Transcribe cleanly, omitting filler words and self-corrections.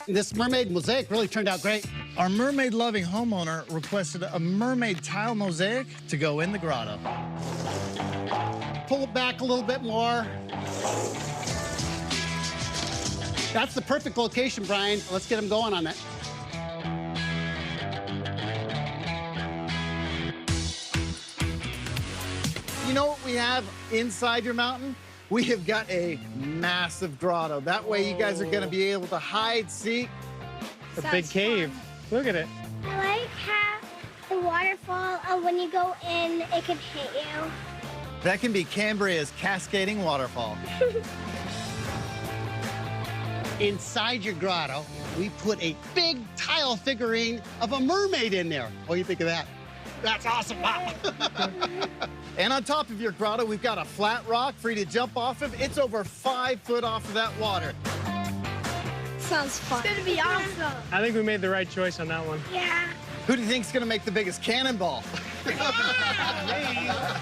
This mermaid mosaic really turned out great. Our mermaid-loving homeowner requested a mermaid tile mosaic to go in the grotto. Pull it back a little bit more. That's the perfect location, Brian. Let's get him going on that. You know what we have inside your mountain? We have got a massive grotto. That way you guys are gonna be able to hide, seek. A big cave. Look at it. I like how the waterfall, when you go in, it could hit you. That can be Cambria's cascading waterfall. Inside your grotto, we put a big tile figurine of a mermaid in there. What do you think of that? That's awesome, Bob. And on top of your grotto, we've got a flat rock for you to jump off of. It's over 5 foot off of that water. Sounds fun. It's gonna be awesome. I think we made the right choice on that one. Yeah. Who do you think's gonna make the biggest cannonball? Yeah.